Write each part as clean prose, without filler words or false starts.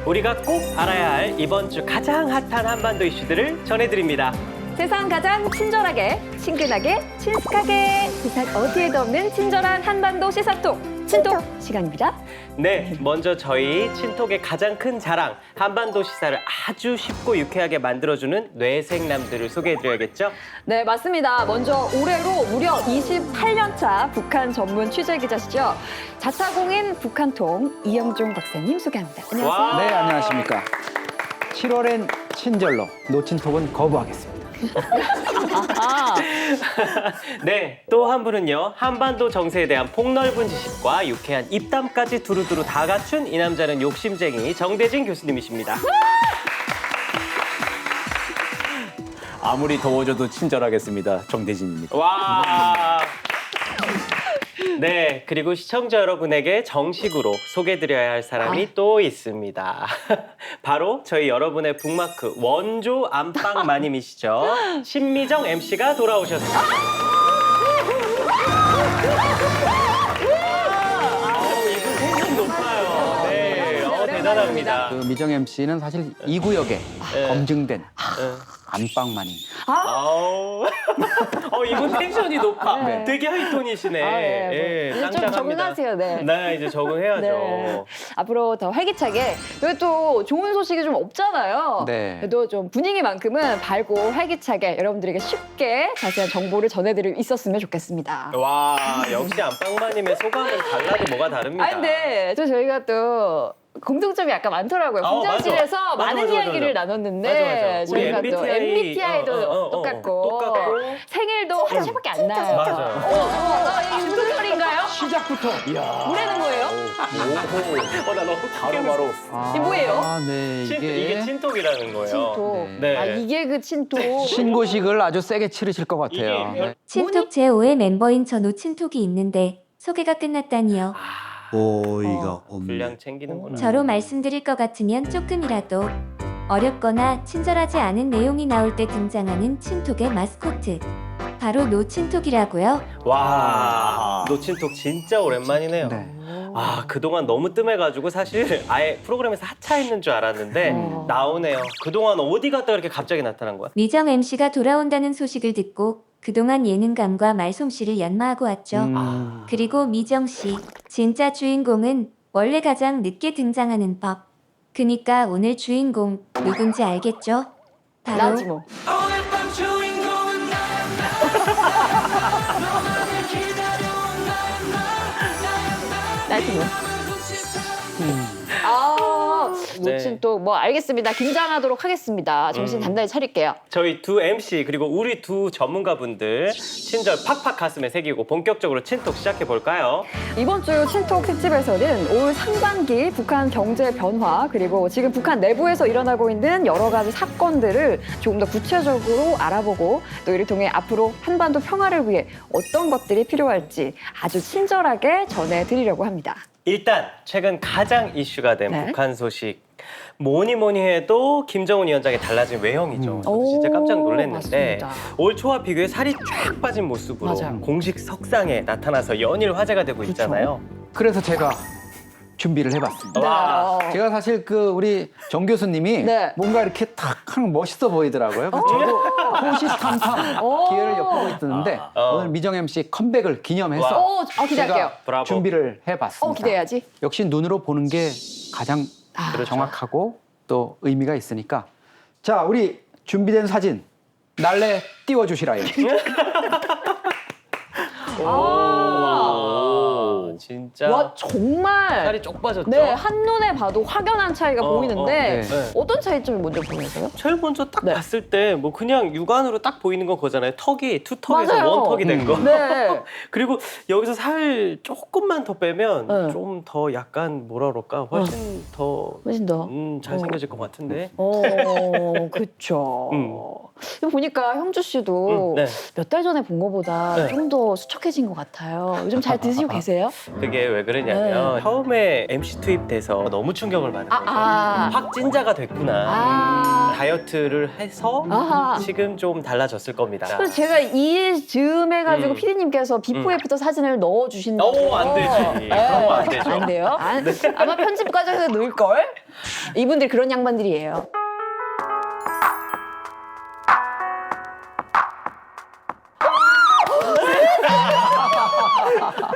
우리가 꼭 알아야 할 이번 주 가장 핫한 한반도 이슈들을 전해드립니다. 세상 가장 친절하게, 친근하게, 친숙하게 세상 어디에도 없는 친절한 한반도 시사톡 친톡 시간입니다. 네, 먼저 저희 친톡의 가장 큰 자랑, 한반도 시사를 아주 쉽고 유쾌하게 만들어주는 뇌생남들을 소개해드려야겠죠? 네, 맞습니다. 먼저 올해로 무려 28년 차 북한 전문 취재 기자시죠. 자타공인 북한통 이영종 박사님 소개합니다. 안녕하세요. 와. 네, 안녕하십니까. 7월엔 친절로, 노친톡은 거부하겠습니다. 아, 네, 또 한 분은요. 한반도 정세에 대한 폭넓은 지식과 유쾌한 입담까지 두루두루 다 갖춘 이 남자는 욕심쟁이 정대진 교수님이십니다. 아무리 더워져도 친절하겠습니다. 정대진입니다. 와. 네, 그리고 시청자 여러분에게 정식으로 소개드려야 할 사람이 또 있습니다. 바로 저희 여러분의 북마크 원조 안방 마님이시죠. 신미정 MC가 돌아오셨습니다. 이분 텐션 높아요. 네, 대단합니다. 그 미정 MC는 사실 이 구역에 네. 검증된 안방만인. 아우, 이분 텐션이 높아. 네. 되게 하이톤이시네. 아, 네, 뭐. 예, 이제 좀 짱짱합니다. 적응하세요, 네. 네, 이제 적응해야죠. 네. 앞으로 더 활기차게. 그리고 또 좋은 소식이 좀 없잖아요. 네. 그래도 좀 분위기만큼은 밝고 활기차게 여러분들에게 쉽게 자세한 정보를 전해드릴 수 있었으면 좋겠습니다. 와, 역시 안방마님의 소감은 달라도 뭐가 다릅니다. 아 근데 또 저희가 또 공통점이 약간 많더라고요. 분장실에서 맞아. 많은 맞아. 이야기를 나눴는데 맞아. 우리 저희가 또 MBTI도 똑같고 생일도 한 살밖에 안 나요. 맞아요. 이게 무슨 소리인가요? 시작부터. 뭐라는 거예요? 나 너무 바로 이게 뭐예요? 아, 네, 이게 친톡이라는 거예요. 친톡. 네. 아 이게 그 친톡. 신고식을 아주 세게 치르실 것 같아요. 이게 네. 친톡 제5의 멤버인 전우 친톡이 있는데 소개가 끝났다니요. 어이가 없네. 분량 챙기는구나. 저로 말씀드릴 것 같으면 조금이라도 어렵거나 친절하지 않은 내용이 나올 때 등장하는 친톡의 마스코트. 바로 노친톡이라고요. 와, 노친톡 진짜 오랜만이네요. 네. 아, 그동안 너무 뜸해가지고 사실 아예 프로그램에서 하차했는 줄 알았는데 나오네요. 그동안 어디 갔다 이렇게 갑자기 나타난 거야? 미정 MC가 돌아온다는 소식을 듣고 그동안 예능감과 말솜씨를 연마하고 왔죠. 그리고 미정 씨, 진짜 주인공은 원래 가장 늦게 등장하는 법. 그니까 오늘 주인공 누군지 알겠죠? 바로 나지 뭐. 나지 뭐. 아, 네. 노친톡 뭐 알겠습니다. 긴장하도록 하겠습니다. 정신 단단히 차릴게요. 저희 두 MC 그리고 우리 두 전문가분들 친절 팍팍 가슴에 새기고 본격적으로 친톡 시작해 볼까요? 이번 주 친톡 특집에서는 올 상반기 북한 경제 변화 그리고 지금 북한 내부에서 일어나고 있는 여러 가지 사건들을 조금 더 구체적으로 알아보고 또 이를 통해 앞으로 한반도 평화를 위해 어떤 것들이 필요할지 아주 친절하게 전해드리려고 합니다. 일단 최근 가장 이슈가 된 네. 북한 소식. 뭐니 해도 김정은 위원장의 달라진 외형이죠. 저도 진짜 깜짝 놀랐는데 맞습니다. 올 초와 비교해 살이 쫙 빠진 모습으로 맞아요. 공식 석상에 나타나서 연일 화제가 되고 있잖아요. 그래서 제가 준비를 해봤습니다. 와. 제가 사실 그 우리 정 교수님이 네. 뭔가 이렇게 탁 하는 멋있어 보이더라고요. 그래서 저도 호시탐탐 기회를 엿보고 있었는데 오늘 미정 MC 컴백을 기념해서 기대할게요. 제가 브라보. 준비를 해봤습니다. 기대해야지. 역시 눈으로 보는 게 가장 그렇죠. 정확하고 또 의미가 있으니까. 자, 우리 준비된 사진 날래 띄워주시라요. 오, 진짜 와 정말 살이 쪽 빠졌죠? 네, 한눈에 봐도 확연한 차이가 보이는데 네. 어떤 차이점이 먼저 보이세요? 제일 먼저 딱 네. 봤을 때 뭐 그냥 육안으로 딱 보이는 건 거잖아요. 턱이 투턱에서 맞아요. 원턱이 된 거. 네. 그리고 여기서 살 조금만 더 빼면 네. 좀 더 약간 뭐라 그럴까 훨씬 더 훨씬 더. 잘생겨질 것 같은데. 그쵸. 음. 이거 보니까 형주 씨도 네. 몇 달 전에 본 것보다 네. 좀 더 수척해진 것 같아요. 요즘 잘 드시고 계세요? 그게 왜 그러냐면 네. 처음에 MC 투입돼서 너무 충격을 받은 거죠. 아. 확 찐자가 됐구나. 아. 다이어트를 해서 아하. 지금 좀 달라졌을 겁니다. 그래서 제가 이 즈음 해가지고 피디님께서 비포 애프터 사진을 넣어주신다고. 오, 안 되지. 그런 거안 되죠. 안 돼요? 아마 편집 과정에서 넣을걸? 이분들 그런 양반들이에요.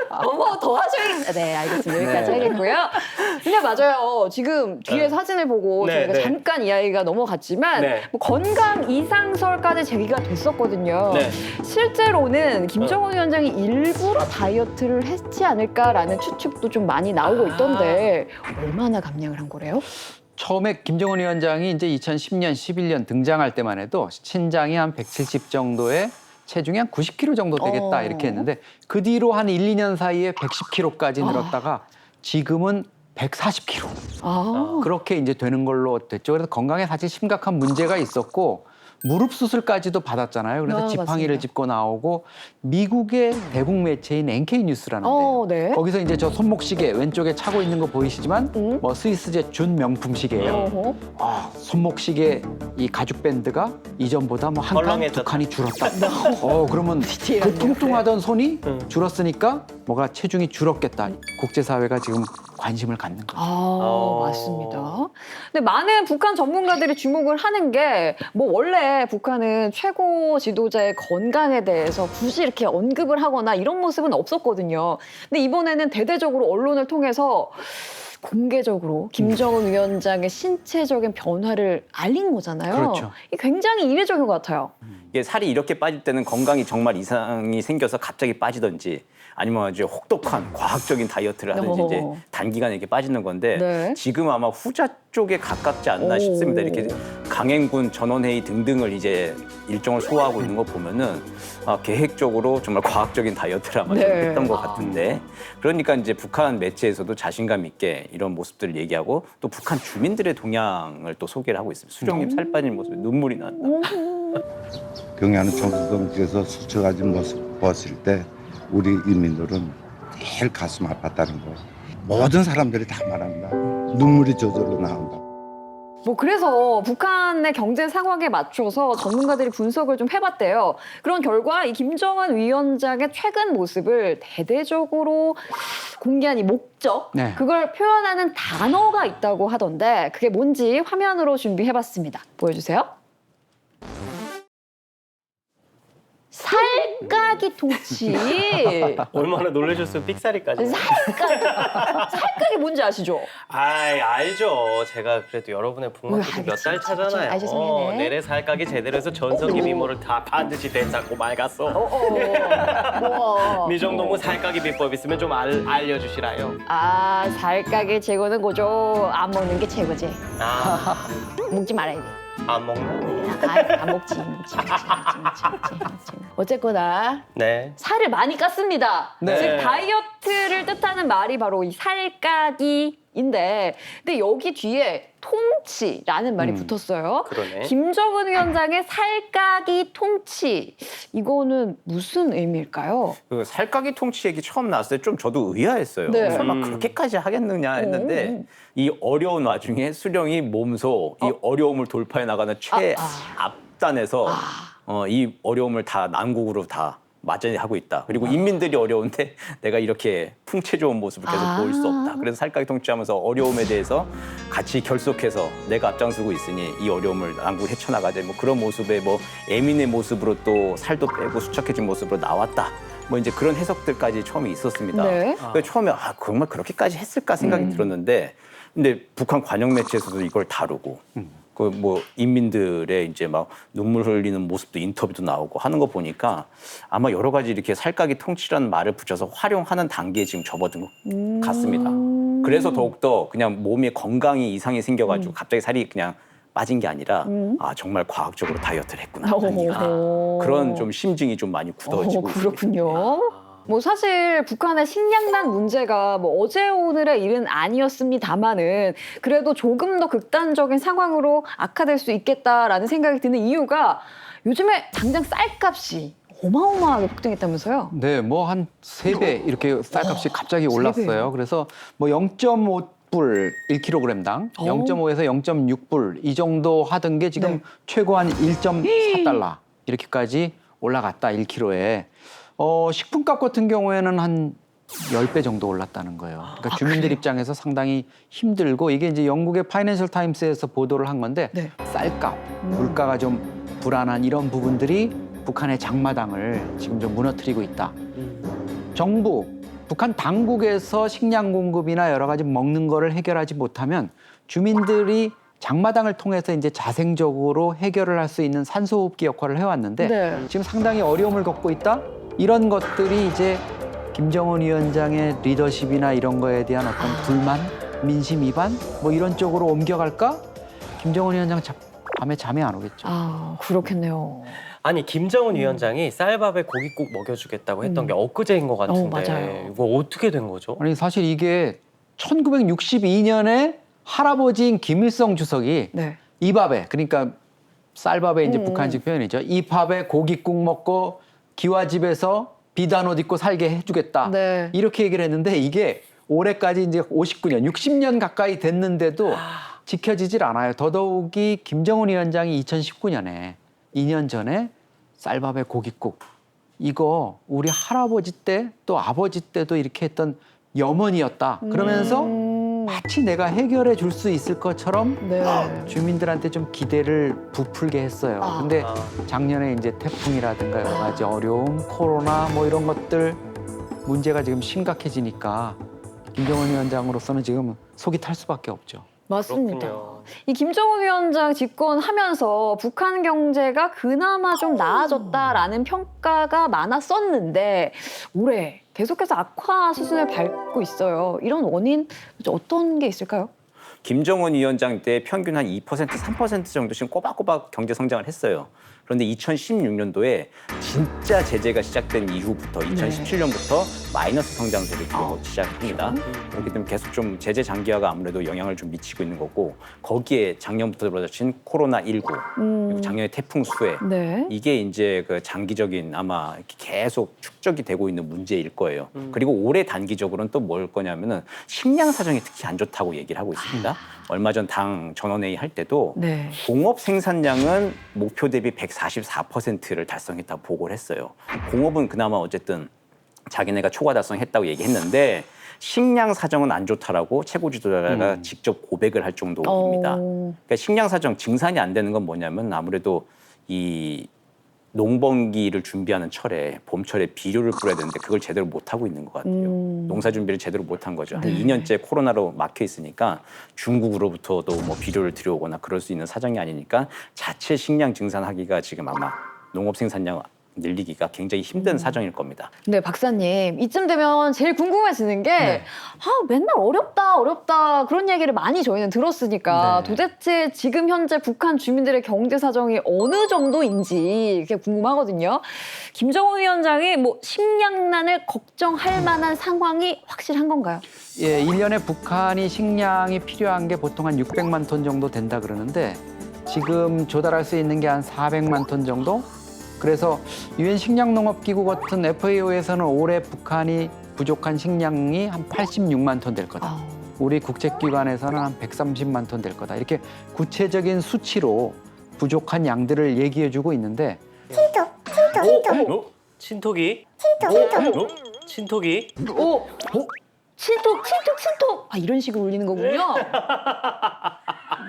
어머, 더 하셔야겠다. 네, 알겠습니다. 여기까지 네. 하겠고요. 근데 맞아요. 지금 뒤에 네. 사진을 보고 네, 저희가 네. 잠깐 이야기가 넘어갔지만 네. 뭐 건강 이상설까지 제기가 됐었거든요. 네. 실제로는 김정은 위원장이 일부러 다이어트를 했지 않을까라는 추측도 좀 많이 나오고 있던데 얼마나 감량을 한 거래요? 처음에 김정은 위원장이 이제 2010년, 11년 등장할 때만 해도 신장이 한 170 정도에 체중이 한 90kg 정도 되겠다 이렇게 했는데 그 뒤로 한 1, 2년 사이에 110kg까지 늘었다가 지금은 140kg. 아, 그렇게 이제 되는 걸로 됐죠. 그래서 건강에 사실 심각한 문제가 있었고 무릎 수술까지도 받았잖아요. 그래서 아, 지팡이를 맞습니다. 짚고 나오고 미국의 대북 매체인 NK 뉴스라는데요. 네. 거기서 이제 저 손목시계 왼쪽에 차고 있는 거 보이시지만 음. 뭐 스위스제 준 명품 시계예요. 어허. 아, 손목시계 이 가죽 밴드가 이전보다 뭐 한 칸, 헐렁해졌다. 두 칸이 줄었다. 그러면 그 디테일하네요. 통통하던 손이 응. 줄었으니까 뭐가 체중이 줄었겠다. 국제사회가 지금 관심을 갖는 거죠. 맞습니다. 근데 많은 북한 전문가들이 주목을 하는 게 뭐 원래 북한은 최고 지도자의 건강에 대해서 굳이 이렇게 언급을 하거나 이런 모습은 없었거든요. 근데 이번에는 대대적으로 언론을 통해서 공개적으로 김정은 위원장의 신체적인 변화를 알린 거잖아요. 그렇죠. 이게 굉장히 이례적인 것 같아요. 이게 살이 이렇게 빠질 때는 건강이 정말 이상이 생겨서 갑자기 빠지던지 아니면 이제 혹독한 과학적인 다이어트를 하든지 이제 단기간에 이렇게 빠지는 건데 네. 지금 아마 후자 쪽에 가깝지 않나 오. 싶습니다. 이렇게 강행군 전원회의 등등을 이제 일정을 소화하고 있는 거 보면은 계획적으로 정말 과학적인 다이어트를 아마 좀 네. 했던 것 같은데 그러니까 이제 북한 매체에서도 자신감 있게 이런 모습들을 얘기하고 또 북한 주민들의 동향을 또 소개를 하고 있습니다. 수령님 살 빠진 모습에 눈물이 난다. 경의하는 정수동지에서 수척아진 모습 봤을 때 우리 인민들은 제일 가슴 아팠다는 거. 모든 사람들이 다 말한다. 눈물이 저절로 나온다. 뭐 그래서 북한의 경제 상황에 맞춰서 전문가들이 분석을 좀 해봤대요. 그런 결과 이 김정은 위원장의 최근 모습을 대대적으로 공개한 이 목적, 네. 그걸 표현하는 단어가 있다고 하던데 그게 뭔지 화면으로 준비해봤습니다. 보여주세요. 살까기 통치. 얼마나 놀라셨으면 삑사리까지. 살까기 뭔지 아시죠? 아이, 알죠. 제가 그래도 여러분의 북마켓 몇 달 차잖아요. 알죠. 내래 살까기 제대로 해서 전성기 미모를 다 반드시 되찾고 말갔어. 우와. 미정노무 살까기 비법 있으면 좀 알려주시라요. 아, 살까기 최고는 고죠. 안 먹는 게 최고지. 아, 먹지 말아야 돼. 안 먹나? 안 먹지. 어쨌거나 네. 살을 많이 깠습니다. 네. 즉 다이어트를 뜻하는 말이 바로 이 살까기인데, 근데 여기 뒤에 통치라는 말이 붙었어요. 그러네. 김정은 위원장의 살까기 통치, 이거는 무슨 의미일까요? 그 살까기 통치 얘기 처음 나왔을 때 좀 저도 의아했어요. 네. 설마 그렇게까지 하겠느냐 했는데 오. 이 어려운 와중에 수령이 몸소 이 어려움을 돌파해 나가는 최앞단에서 이 어려움을 다 난국으로 다 맞이하고 있다. 그리고 인민들이 어려운데 내가 이렇게 풍채 좋은 모습을 계속 보일 수 없다. 그래서 살까기 통치하면서 어려움에 대해서 같이 결속해서 내가 앞장서고 있으니 이 어려움을 난국 헤쳐나가자. 뭐 그런 모습에 뭐 애민의 모습으로 또 살도 빼고 수척해진 모습으로 나왔다. 뭐 이제 그런 해석들까지 처음에 있었습니다. 네. 그래서 처음에 정말 그렇게까지 했을까 생각이 들었는데 근데 북한 관영 매체에서도 이걸 다루고 그 뭐 인민들의 이제 막 눈물 흘리는 모습도 인터뷰도 나오고 하는 거 보니까 아마 여러 가지 이렇게 살까기 통치라는 말을 붙여서 활용하는 단계에 지금 접어든 것 같습니다. 그래서 더욱더 그냥 몸에 건강이 이상이 생겨가지고 갑자기 살이 그냥 빠진 게 아니라 정말 과학적으로 다이어트를 했구나. 그런 좀 심증이 좀 많이 굳어지고 있습니다. 그렇군요. 뭐 사실 북한의 식량난 문제가 뭐 어제 오늘의 일은 아니었습니다만은 그래도 조금 더 극단적인 상황으로 악화될 수 있겠다라는 생각이 드는 이유가 요즘에 당장 쌀값이 어마어마하게 폭등했다면서요? 네, 뭐 한 3배 이렇게 쌀값이 갑자기 3배요? 올랐어요. 그래서 뭐 0.5불 1kg당, 0.5에서 0.6불 이 정도 하던 게 지금 네. 최고 한 1.4달러 이렇게까지 올라갔다 1kg에. 식품값 같은 경우에는 한 10배 정도 올랐다는 거예요. 그러니까 주민들 입장에서 상당히 힘들고 이게 이제 영국의 파이낸셜 타임스에서 보도를 한 건데 네. 쌀값, 물가가 좀 불안한 이런 부분들이 북한의 장마당을 지금 좀 무너뜨리고 있다. 정부, 북한 당국에서 식량 공급이나 여러 가지 먹는 거를 해결하지 못하면 주민들이 장마당을 통해서 이제 자생적으로 해결을 할 수 있는 산소호흡기 역할을 해왔는데 네. 지금 상당히 어려움을 겪고 있다. 이런 것들이 이제 김정은 위원장의 리더십이나 이런 거에 대한 어떤 불만, 민심 위반 뭐 이런 쪽으로 옮겨갈까? 김정은 위원장 밤에 잠이 안 오겠죠. 아, 그렇겠네요. 아니 김정은 위원장이 쌀밥에 고깃국 먹여주겠다고 했던 게 엊그제인 것 같은데 맞아요. 이거 어떻게 된 거죠? 아니 사실 이게 1962년에 할아버지인 김일성 주석이 네. 이 밥에 그러니까 쌀밥에 이제 북한식 표현이죠. 이 밥에 고깃국 먹고 기와집에서 비단 옷 입고 살게 해주겠다. 네. 이렇게 얘기를 했는데 이게 올해까지 이제 59년, 60년 가까이 됐는데도 지켜지질 않아요. 더더욱이 김정은 위원장이 2019년에 2년 전에 쌀밥에 고깃국 이거 우리 할아버지 때 또 아버지 때도 이렇게 했던 염원이었다. 그러면서 마치 내가 해결해 줄 수 있을 것처럼 네. 주민들한테 좀 기대를 부풀게 했어요. 아. 근데 아. 작년에 이제 태풍이라든가 여러 가지 어려움, 코로나 뭐 이런 것들 문제가 지금 심각해지니까 김정은 위원장으로서는 지금 속이 탈 수밖에 없죠. 맞습니다. 그렇군요. 이 김정은 위원장 집권하면서 북한 경제가 그나마 좀 나아졌다라는 평가가 많았었는데 올해 계속해서 악화 수순을 밟고 있어요. 이런 원인 어떤 게 있을까요? 김정은 위원장 때 평균 한 2%, 3% 정도 지금 꼬박꼬박 경제 성장을 했어요. 그런데 2016년도에 진짜 제재가 시작된 이후부터 2017년부터 마이너스 성장세를 기록하기 시작합니다. 그렇기 때문에 계속 좀 제재 장기화가 아무래도 영향을 좀 미치고 있는 거고 거기에 작년부터 벌어진 코로나19 그리고 작년에 태풍 수해 네. 이게 이제 그 장기적인 아마 계속 축적이 되고 있는 문제일 거예요. 그리고 올해 단기적으로는 또 뭘 거냐면은 식량 사정이 특히 안 좋다고 얘기를 하고 있습니다. 얼마 전 당 전원회의 할 때도 네. 공업 생산량은 목표 대비 144%를 달성했다고 보고를 했어요. 공업은 그나마 어쨌든 자기네가 초과 달성했다고 얘기했는데 식량 사정은 안 좋다라고 최고 지도자가 직접 고백을 할 정도입니다. 그러니까 식량 사정 증산이 안 되는 건 뭐냐면 아무래도 이 농번기를 준비하는 철에 봄철에 비료를 뿌려야 되는데 그걸 제대로 못 하고 있는 것 같아요. 농사 준비를 제대로 못 한 거죠. 한 2년째 코로나로 막혀 있으니까 중국으로부터도 뭐 비료를 들여오거나 그럴 수 있는 사정이 아니니까 자체 식량 증산하기가 지금 아마 농업 생산량 늘리기가 굉장히 힘든 사정일 겁니다. 네, 박사님. 이쯤 되면 제일 궁금해지는 게 맨날 어렵다 그런 얘기를 많이 저희는 들었으니까 네. 도대체 지금 현재 북한 주민들의 경제 사정이 어느 정도인지 그게 궁금하거든요. 김정은 위원장이 뭐 식량난을 걱정할 만한 상황이 확실한 건가요? 예, 1년에 북한이 식량이 필요한 게 보통 한 600만 톤 정도 된다 그러는데 지금 조달할 수 있는 게 한 400만 톤 정도? 그래서 유엔 식량농업기구 같은 FAO에서는 올해 북한이 부족한 식량이 한 86만 톤 될 거다. 우리 국제기관에서는 한 130만 톤 될 거다. 이렇게 구체적인 수치로 부족한 양들을 얘기해주고 있는데 친톡이? 친톡이? 친톡! 이런 식으로 울리는 거군요.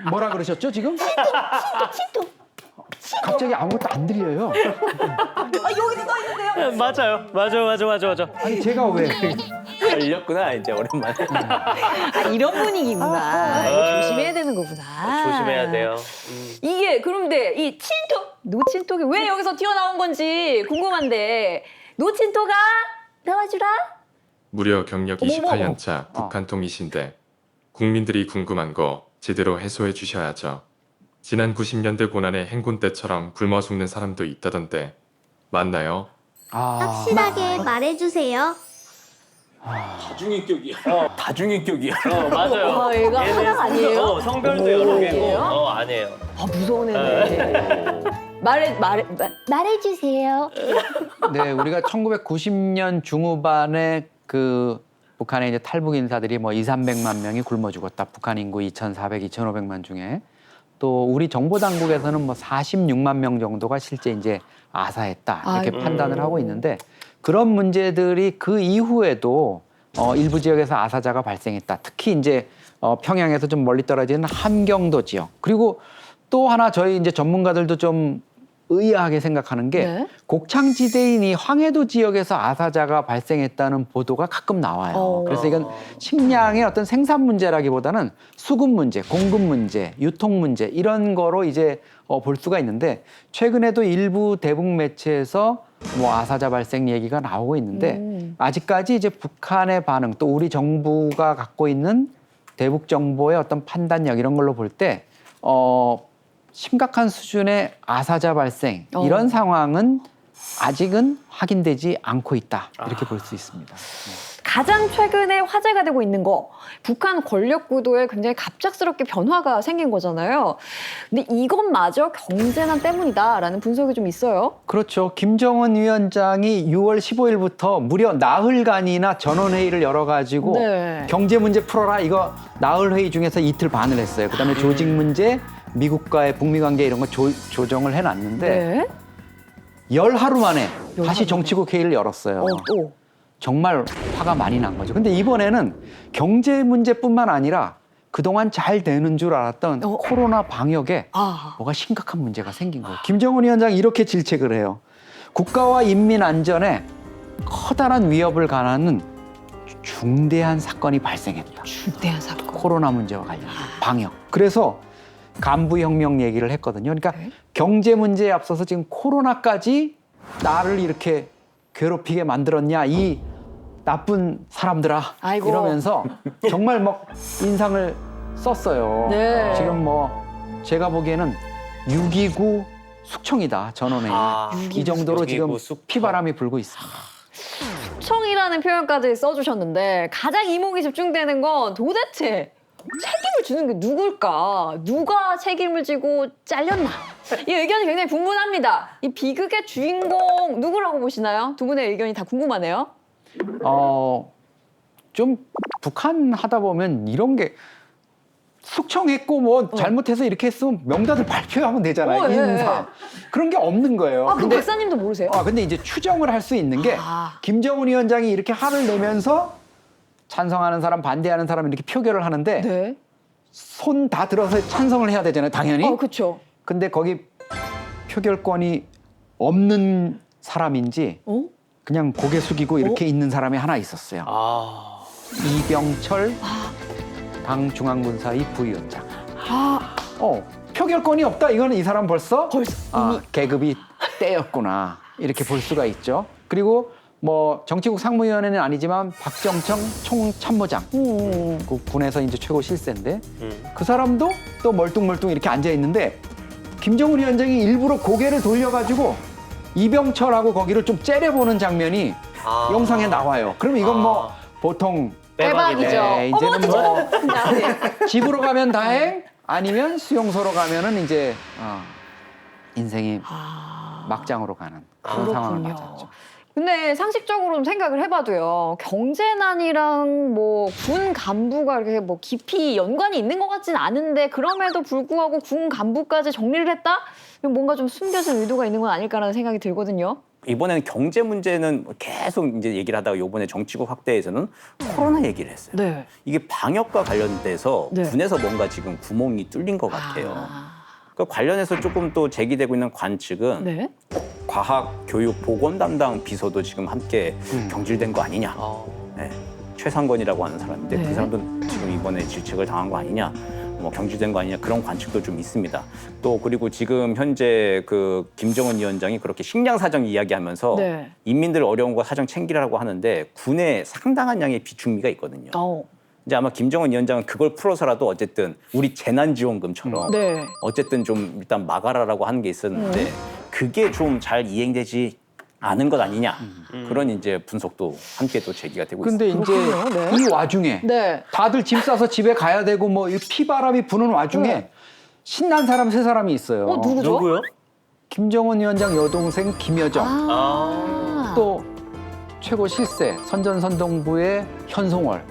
뭐라 그러셨죠 지금? 친톡! 갑자기 아무것도 안 들려요. 여기도 써 있는데요? 맞아. 아니 제가 왜? 걸렸구나 이제 오랜만에. 이런 분위기구나. 이거 조심해야 되는 거구나. 조심해야 돼요. 이게 그런데 이 친톡, 노친톡이 왜 여기서 튀어나온 건지 궁금한데 노친톡아 나와주라. 무려 경력 어머머. 28년차 북한 통이신데 국민들이 궁금한 거 제대로 해소해 주셔야죠. 지난 90년대 고난의 행군 때처럼 굶어 죽는 사람도 있다던데 맞나요? 확실하게 말해주세요. 다중인격이야. 맞아요. 얘가 하나가 아니에요? 성별도 여러 개고. 아니에요? 아니에요. 무서운 애네. 말해주세요. 네, 우리가 1990년 중후반에 그 북한의 이제 탈북 인사들이 뭐 200~300만 명이 굶어 죽었다. 북한 인구 2,400, 2,500만 중에 또 우리 정보 당국에서는 뭐 46만 명 정도가 실제 이제 아사했다 이렇게 판단을 하고 있는데 그런 문제들이 그 이후에도 일부 지역에서 아사자가 발생했다. 특히 이제 평양에서 좀 멀리 떨어지는 함경도 지역. 그리고 또 하나 저희 이제 전문가들도 좀 의아하게 생각하는 게 네. 곡창지대인 이 황해도 지역에서 아사자가 발생했다는 보도가 가끔 나와요. 그래서 이건 식량의 어떤 생산 문제라기보다는 수급 문제, 공급 문제, 유통 문제 이런 거로 이제 볼 수가 있는데 최근에도 일부 대북 매체에서 뭐 아사자 발생 얘기가 나오고 있는데 아직까지 이제 북한의 반응 또 우리 정부가 갖고 있는 대북 정보의 어떤 판단력 이런 걸로 볼 때 심각한 수준의 아사자 발생 이런 상황은 아직은 확인되지 않고 있다 이렇게 볼 수 있습니다. 가장 최근에 화제가 되고 있는 거 북한 권력 구도에 굉장히 갑작스럽게 변화가 생긴 거잖아요. 근데 이것마저 경제난 때문이다라는 분석이 좀 있어요. 그렇죠. 김정은 위원장이 6월 15일부터 무려 나흘간이나 전원회의를 열어가지고 네. 경제 문제 풀어라 이거 나흘 회의 중에서 이틀 반을 했어요. 그다음에 조직 문제, 미국과의 북미 관계 이런 거 조정을 해놨는데 네. 열 하루 만에 열 다시 하루 정치국 회의를 열었어요. 또. 정말 화가 많이 난 거죠. 근데 이번에는 경제 문제뿐만 아니라 그동안 잘 되는 줄 알았던 코로나 방역에 뭐가 심각한 문제가 생긴 거예요. 김정은 위원장이 이렇게 질책을 해요. 국가와 인민 안전에 커다란 위협을 가하는 중대한 사건이 발생했다. 중대한 사건. 코로나 문제와 관련된 방역. 그래서 간부혁명 얘기를 했거든요. 그러니까 네. 경제 문제에 앞서서 지금 코로나까지 나를 이렇게 괴롭히게 만들었냐 이 나쁜 사람들아 아이고. 이러면서 정말 막 인상을 썼어요. 네. 지금 뭐 제가 보기에는 6.29 숙청이다 전원회의. 이 정도로 6.29 지금 숙청. 피바람이 불고 있습니다. 숙청이라는 표현까지 써주셨는데 가장 이목이 집중되는 건 도대체 책임을 주는 게 누굴까? 누가 책임을 지고 잘렸나? 이 의견이 굉장히 분분합니다. 이 비극의 주인공 누구라고 보시나요? 두 분의 의견이 다 궁금하네요. 좀 북한 하다 보면 이런 게 숙청했고 뭐 잘못해서 이렇게 했으면 명단을 발표하면 되잖아요. 예. 인사. 그런 게 없는 거예요. 그럼 박사님도 모르세요? 근데 이제 추정을 할 수 있는 게 김정은 위원장이 이렇게 화를 내면서 찬성하는 사람, 반대하는 사람 이렇게 표결을 하는데 네. 손 다 들어서 찬성을 해야 되잖아요, 당연히. 그렇죠. 근데 거기 표결권이 없는 사람인지 그냥 고개 숙이고 이렇게 있는 사람이 하나 있었어요. 이병철 당 중앙군사위 부위원장. 표결권이 없다. 이거는 이 사람 벌써 이미 계급이 떼였구나. 이렇게 볼 수가 있죠. 그리고 뭐 정치국 상무위원회는 아니지만 박정청 총참모장, 그 군에서 이제 최고 실세인데 그 사람도 또 멀뚱멀뚱 이렇게 앉아 있는데 김정은 위원장이 일부러 고개를 돌려가지고 이병철하고 거기를 좀 째려보는 장면이 영상에 나와요. 그럼 이건 뭐 보통 대박이죠. 네, 이제는 뭐 집으로 가면 다행, 아니면 수용소로 가면은 이제 인생이 막장으로 가는 그런 상황을 맞았죠. 근데 상식적으로 좀 생각을 해봐도요. 경제난이랑 뭐 군 간부가 이렇게 뭐 깊이 연관이 있는 것 같진 않은데 그럼에도 불구하고 군 간부까지 정리를 했다? 뭔가 좀 숨겨진 의도가 있는 건 아닐까라는 생각이 들거든요. 이번에는 경제 문제는 계속 이제 얘기를 하다가 이번에 정치국 확대에서는 코로나 얘기를 했어요. 네. 이게 방역과 관련돼서 네. 군에서 뭔가 지금 구멍이 뚫린 것 같아요. 그 관련해서 조금 또 제기되고 있는 관측은 네. 과학, 교육, 보건 담당 비서도 지금 함께 경질된 거 아니냐. 네. 최상건이라고 하는 사람인데 네. 그 사람도 지금 이번에 질책을 당한 거 아니냐. 뭐 경질된 거 아니냐 그런 관측도 좀 있습니다. 또 그리고 지금 현재 그 김정은 위원장이 그렇게 식량 사정 이야기하면서 네. 인민들 어려운 거 사정 챙기라고 하는데 군에 상당한 양의 비축미가 있거든요. 이제 아마 김정은 위원장은 그걸 풀어서라도 어쨌든 우리 재난지원금처럼 네. 어쨌든 좀 일단 막아라라고 하는 게 있었는데 그게 좀 잘 이행되지 않은 것 아니냐 그런 이제 분석도 함께 또 제기가 되고 근데 있습니다. 이제 네. 이 와중에 네. 다들 짐 싸서 집에 가야 되고 뭐 이 피바람이 부는 와중에 네. 신난 사람 세 사람이 있어요. 누구죠? 누구요? 김정은 위원장 여동생 김여정, 또 최고 실세 선전선동부의 현송월,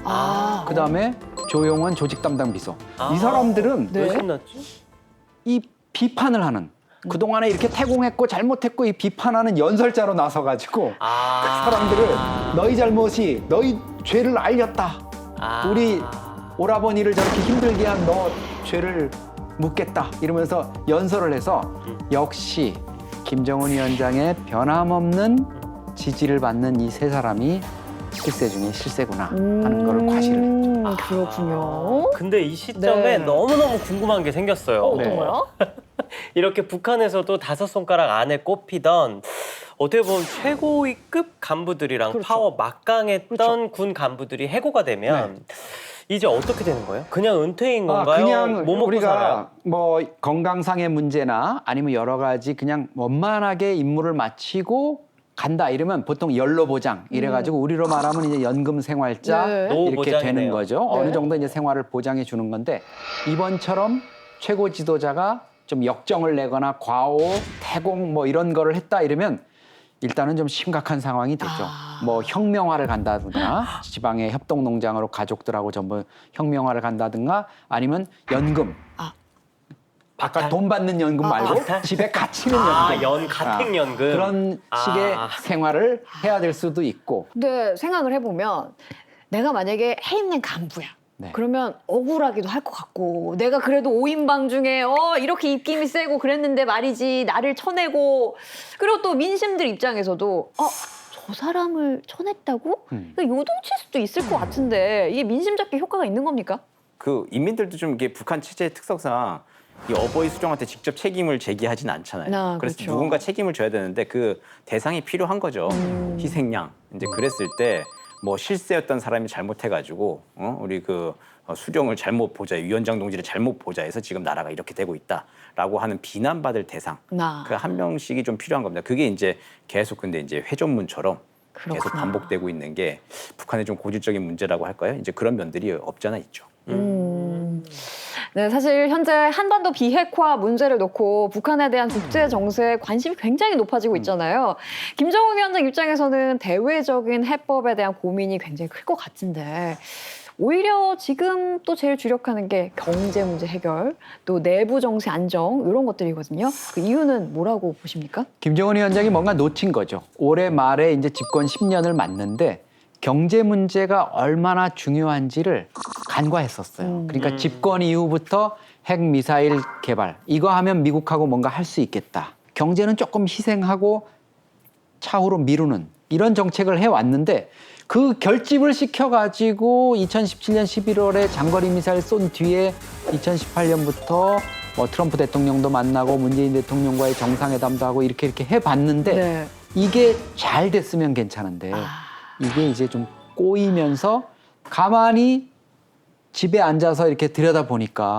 그다음에 조용원 조직 담당 비서. 이 사람들은 네. 왜 신났지? 이 비판을 하는 그동안에 이렇게 태공했고 잘못했고 이 비판하는 연설자로 나서가지고 그 사람들을 너희 잘못이 너희 죄를 알렸다. 아. 우리 오라버니를 저렇게 힘들게 한 너 죄를 묻겠다. 이러면서 연설을 해서 역시 김정은 위원장의 변함없는 지지를 받는 이 세 사람이 실세 중에 실세구나 하는 걸 과시를 했죠. 그렇군요. 근데 이 시점에 네. 너무너무 궁금한 게 생겼어요. 어떤 네. 거요? 이렇게 북한에서도 5손가락 안에 꼽히던 어떻게 보면 최고위급 간부들이랑 그렇죠. 파워 막강했던 그렇죠. 군 간부들이 해고가 되면 이제 어떻게 되는 거예요? 그냥 은퇴인 아, 건가요? 그냥 뭐 먹고 살아요? 우리가 뭐 건강상의 문제나 아니면 여러 가지 그냥 원만하게 임무를 마치고 간다 이러면 보통 연로보장 이래가지고 우리로 말하면 이제 연금생활자 네. 이렇게 노보장이네요. 되는 거죠. 네. 어느 정도 이제 생활을 보장해 주는 건데 이번처럼 최고 지도자가 좀 역정을 내거나 과오, 태공 뭐 이런 거를 했다 이러면 일단은 좀 심각한 상황이 되죠. 뭐 혁명화를 간다든가 지방의 협동농장으로 가족들하고 전부 혁명화를 간다든가 아니면 연금. 아까 돈 받는 연금 말고 박탈? 집에 갇히는 아, 연금. 가택연금. 그런 식의 아. 생활을 해야 될 수도 있고. 근데 생각을 해보면 내가 만약에 해임된 간부야. 네. 그러면 억울하기도 할 것 같고 내가 그래도 5인방 중에 이렇게 입김이 세고 그랬는데 말이지 나를 쳐내고 그리고 또 민심들 입장에서도 저 사람을 쳐냈다고? 이거 요동칠 수도 있을 것 같은데 이게 민심 잡기 효과가 있는 겁니까? 그 인민들도 좀 이게 북한 체제의 특성상 이 어버이 수정한테 직접 책임을 제기하진 않잖아요. 그래서 그렇죠. 누군가 책임을 져야 되는데 그 대상이 필요한 거죠. 희생양. 이제 그랬을 때 뭐 실세였던 사람이 잘못해가지고 우리 그 수령을 잘못 보자, 위원장 동지를 잘못 보자 해서 지금 나라가 이렇게 되고 있다라고 하는 비난받을 대상. 그 한 명씩이 좀 필요한 겁니다. 그게 이제 계속 근데 이제 회전문처럼 계속 그렇구나. 반복되고 있는 게 북한의 좀 고질적인 문제라고 할까요? 이제 그런 면들이 없지 않아 있죠. 네, 사실 현재 한반도 비핵화 문제를 놓고 북한에 대한 국제 정세에 관심이 굉장히 높아지고 있잖아요. 김정은 위원장 입장에서는 대외적인 해법에 대한 고민이 굉장히 클 것 같은데 오히려 지금 또 제일 주력하는 게 경제 문제 해결, 또 내부 정세 안정 이런 것들이거든요. 그 이유는 뭐라고 보십니까? 김정은 위원장이 뭔가 놓친 거죠. 올해 말에 이제 집권 10년을 맞는데 경제 문제가 얼마나 중요한지를 간과했었어요. 그러니까 집권 이후부터 핵 미사일 개발 이거 하면 미국하고 뭔가 할 수 있겠다. 경제는 조금 희생하고 차후로 미루는 이런 정책을 해왔는데 그 결집을 시켜가지고 2017년 11월에 장거리 미사일 쏜 뒤에 2018년부터 뭐 트럼프 대통령도 만나고 문재인 대통령과의 정상회담도 하고 이렇게 해봤는데 네. 이게 잘 됐으면 괜찮은데 이게 이제 좀 꼬이면서 가만히 집에 앉아서 이렇게 들여다보니까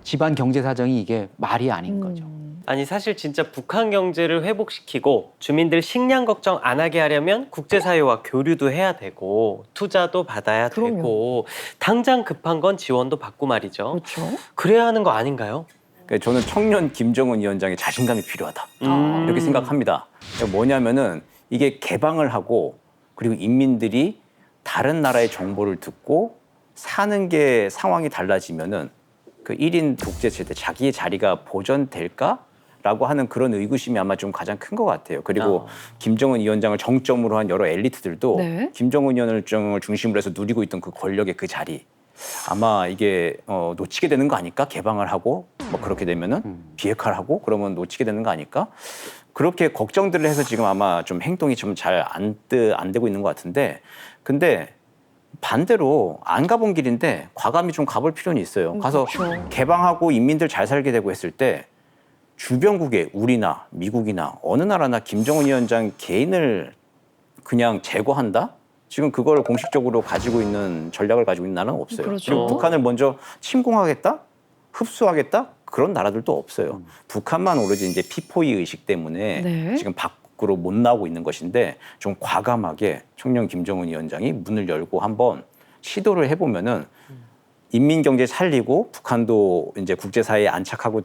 집안 경제 사정이 이게 말이 아닌 거죠. 아니 사실 진짜 북한 경제를 회복시키고 주민들 식량 걱정 안 하게 하려면 국제사회와 교류도 해야 되고 투자도 받아야 그럼요. 되고 당장 급한 건 지원도 받고 말이죠. 그렇죠. 그래야 하는 거 아닌가요? 그러니까 저는 청년 김정은 위원장의 자신감이 필요하다. 이렇게 생각합니다. 그러니까 뭐냐면은 이게 개방을 하고 그리고 인민들이 다른 나라의 정보를 듣고 사는 게 상황이 달라지면은 그 1인 독재 체제 자기의 자리가 보존될까라고 하는 그런 의구심이 아마 좀 가장 큰 것 같아요. 그리고 김정은 위원장을 정점으로 한 여러 엘리트들도 네. 김정은 위원장을 중심으로 해서 누리고 있던 그 권력의 그 자리 아마 이게 놓치게 되는 거 아닐까? 개방을 하고 뭐 그렇게 되면은 비핵화를 하고 그러면 놓치게 되는 거 아닐까? 그렇게 걱정들을 해서 지금 아마 좀 행동이 좀 잘 안 되고 있는 것 같은데 근데 반대로 안 가본 길인데 과감히 좀 가볼 필요는 있어요. 가서 그렇죠. 개방하고 인민들 잘 살게 되고 했을 때 주변국에 우리나 미국이나 어느 나라나 김정은 위원장 개인을 그냥 제거한다? 지금 그걸 공식적으로 가지고 있는 전략을 가지고 있는 나라는 없어요. 그렇죠. 그리고 북한을 먼저 침공하겠다? 흡수하겠다? 그런 나라들도 없어요. 북한만 오로지 이제 피포이 의식 때문에 네. 지금 밖으로 못 나오고 있는 것인데 좀 과감하게 청년 김정은 위원장이 문을 열고 한번 시도를 해보면은 인민 경제 살리고 북한도 이제 국제사회에 안착하고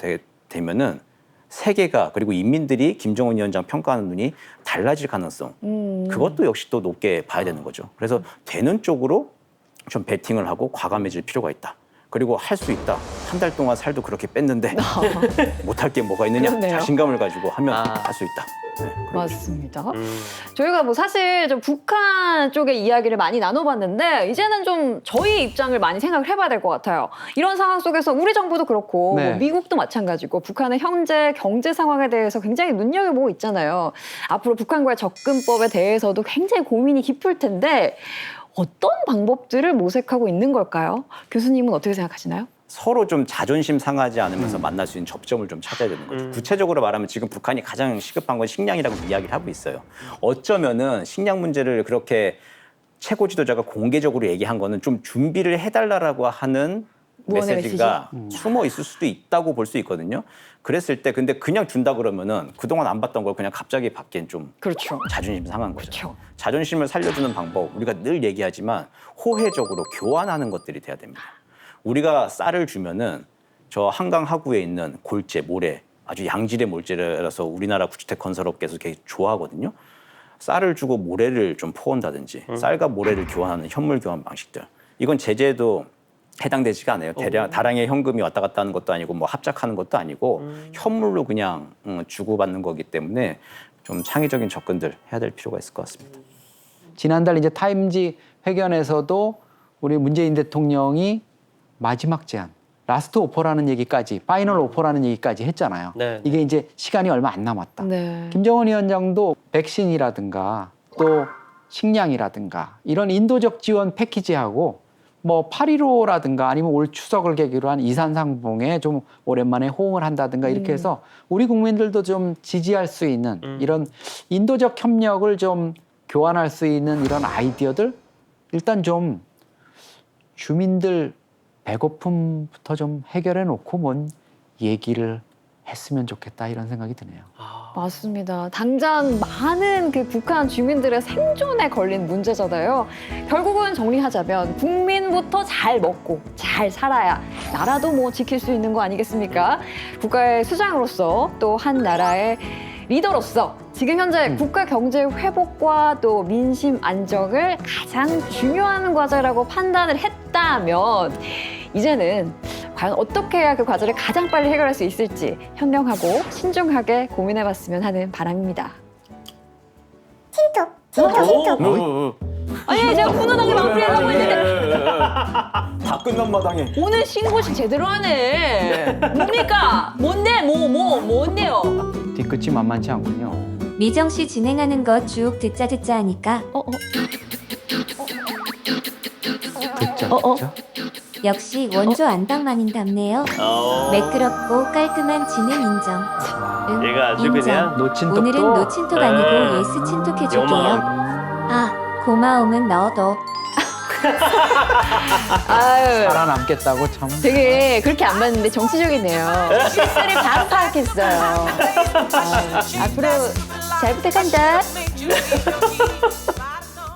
되면은 세계가 그리고 인민들이 김정은 위원장 평가하는 눈이 달라질 가능성 그것도 역시 또 높게 봐야 되는 거죠. 그래서 되는 쪽으로 좀 베팅을 하고 과감해질 필요가 있다. 그리고 할 수 있다 한 달 동안 살도 그렇게 뺐는데 못할 게 뭐가 있느냐? 그렇네요. 자신감을 가지고 하면 아. 할 수 있다. 네, 그런 맞습니다. 저희가 뭐 사실 좀 북한 쪽의 이야기를 많이 나눠봤는데 이제는 좀 저희 입장을 많이 생각을 해봐야 될 것 같아요. 이런 상황 속에서 우리 정부도 그렇고 네. 뭐 미국도 마찬가지고 북한의 현재 경제 상황에 대해서 굉장히 눈여겨보고 있잖아요. 앞으로 북한과의 접근법에 대해서도 굉장히 고민이 깊을 텐데 어떤 방법들을 모색하고 있는 걸까요? 교수님은 어떻게 생각하시나요? 서로 좀 자존심 상하지 않으면서 만날 수 있는 접점을 좀 찾아야 되는 거죠. 구체적으로 말하면 지금 북한이 가장 시급한 건 식량이라고 이야기를 하고 있어요. 어쩌면은 식량 문제를 그렇게 최고 지도자가 공개적으로 얘기한 거는 좀 준비를 해달라고 하는 무언의 메시지가 숨어 있을 수도 있다고 볼 수 있거든요. 그랬을 때 근데 그냥 준다 그러면은 그동안 안 받던 걸 그냥 갑자기 받기엔 좀 그렇죠. 자존심 상한 거죠. 그렇죠. 자존심을 살려주는 방법 우리가 늘 얘기하지만 호혜적으로 교환하는 것들이 돼야 됩니다. 우리가 쌀을 주면은 저 한강 하구에 있는 골재, 모래 아주 양질의 몰재라서 우리나라 구주택 건설업계에서 되게 좋아하거든요. 쌀을 주고 모래를 좀 퍼온다든지 쌀과 모래를 교환하는 현물 교환 방식들. 이건 제재도 해당되지가 않아요. 다량의 현금이 왔다 갔다 하는 것도 아니고 뭐 합작하는 것도 아니고 현물로 그냥 주고받는 거기 때문에 좀 창의적인 접근들 해야 될 필요가 있을 것 같습니다. 지난달 이제 타임지 회견에서도 우리 문재인 대통령이 마지막 제안, 라스트 오퍼라는 얘기까지, 파이널 오퍼라는 얘기까지 했잖아요. 네. 이게 이제 시간이 얼마 안 남았다. 네. 김정은 위원장도 백신이라든가 또 식량이라든가 이런 인도적 지원 패키지하고 뭐 8.15라든가 아니면 올 추석을 계기로 한 이산상봉에 좀 오랜만에 호응을 한다든가 이렇게 해서 우리 국민들도 좀 지지할 수 있는 이런 인도적 협력을 좀 교환할 수 있는 이런 아이디어들 일단 좀 주민들 배고픔부터 좀 해결해 놓고 뭔 얘기를 했으면 좋겠다 이런 생각이 드네요. 맞습니다. 당장 많은 그 북한 주민들의 생존에 걸린 문제잖아요. 결국은 정리하자면 국민부터 잘 먹고 잘 살아야 나라도 뭐 지킬 수 있는 거 아니겠습니까? 국가의 수장으로서 또 한 나라의 리더로서 지금 현재 국가 경제 회복과 또 민심 안정을 가장 중요한 과제라고 판단을 했다면 이제는 과연 어떻게 해야 그 과제를 가장 빨리 해결할 수 있을지 현명하고 신중하게 고민해봤으면 하는 바람입니다. 아니 제가 훈훈하게 마무리하려고 했는데 다 끝난 마당에 오늘 신고식 제대로 하네. 뭡니까? 뭔데? 뭔데요? 뒤끝이 만만치 않군요. 미정 씨 진행하는 거 쭉 듣자 하니까 듣자, 듣자. 역시 원조 안방만인답네요. 매끄럽고 깔끔한 진행 인정. 응, 얘가 아주 인정. 그냥 노친톡도 오늘은 노친톡 아니고 예스 친톡 해줄게요. 아, 고마움은 너도. 아유, 살아남겠다고 참. 되게 그렇게 안 봤는데 정치적이네요. 실수를 바로 파악했어요. 앞으로 잘 부탁한다.